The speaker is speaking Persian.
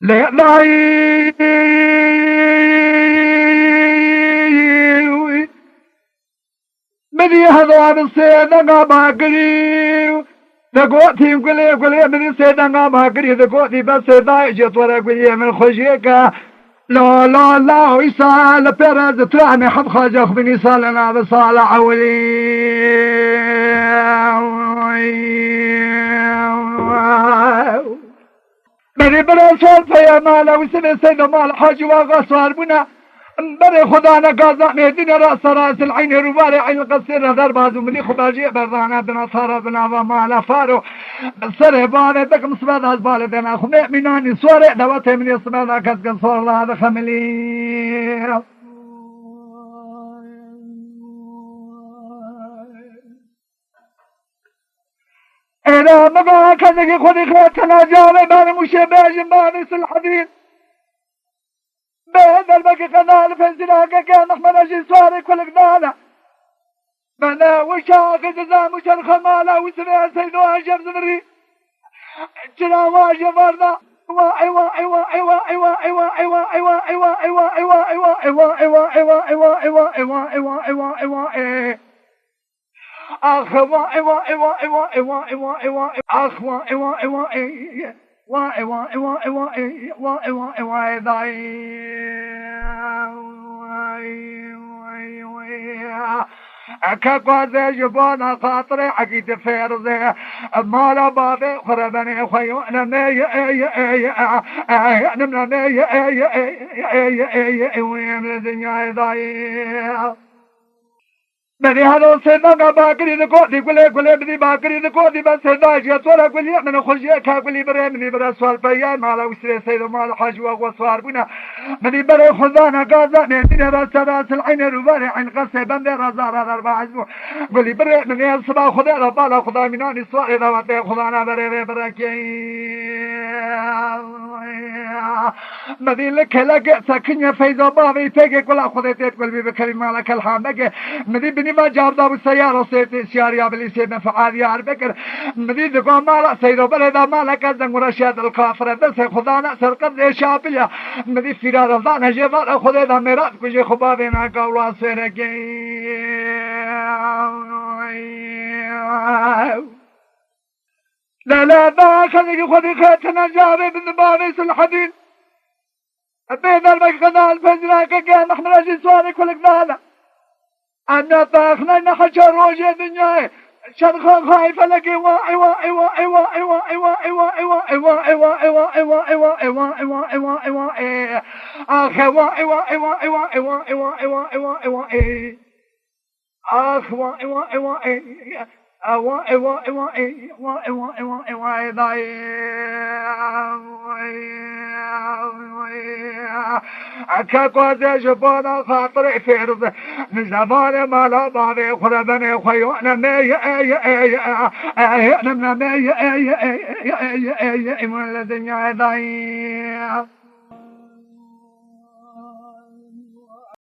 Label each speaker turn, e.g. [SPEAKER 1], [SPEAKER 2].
[SPEAKER 1] لا مني هذا بالسيدنا ما قريب دقوتي قولي مني سيدنا ما قريب دقوتي بس دايجت ولا قولي من خشيك لا ويسال بيرز ترامي حب خاجخ بني سالنا بصال عولي مني برسول فيا مالا وسنة سيدنا مال حاج واغا بنا بري خدانا قازا ميدين راس العين رباري عين القصير هذا بازو مني خباجي برضانا بنا صار بنا ومالا فارو بسره بالي دقم سباد هزبالي بنا خمي مناني سوري دواتي مني سبادا كتقن صور الله هذا خملي إذا مقا كذلك خذي خيتنا جاري باني مشيباجي باني سالحديد بهذا البقي قنال فنزلاقا كان احمد اجي سواري كل قدانا منا وشاق جزام وش الخمالة وسمع سيدوها جاب زمري جنا واجه مرنا كقاذي جبانا خاطري عقيد فيرزي مالا بابي خربني خيوانا مي نمنا مي وين الدنيا ضايع مني هذا سيدنا باكري نقودي قولي بدي باكري نقودي بس سيداجي طولا قولي من خرجيك قولي بري مني بري سوال بيان مالا وسري سيد مال حاج وصوار بنا مني بري خذانا قازا ميدين راس العين رباري عين قصي بندي رزار هذا 4 اسبوع قولي بري مني الصباح خذي ربالا خذا مناني سواري ذواتي خذانا بري بركي مدي لك لقى ساكنيا فيزا بابي تيجي ولا خذيتك قلبي بكلمة مالك الحامك مدي بني ما جاب داب السيارة سيتي سيارة باللي سيدنا فعال يا بكر مدي دقوا مالا سيدو بلدا مالك زن ورشاد الكافر بس خذانا سرقت لي شابية مدي فرار ضانا جبار خذي ذا ميرات كجي خبابنا قولا سيركي لا خليك خذي خيتنا جابي من بابي الحديد بين المكنة الفجرة كان احنا راجل سواري كل قدانا أنا طاخنا نحشر روجي دنياي شرخان خايفة لك كقاذي جبانا خاطري فيرز من زمان ما لا بابي خربني خيوانا مي نمنا مي من الدنيا ضايع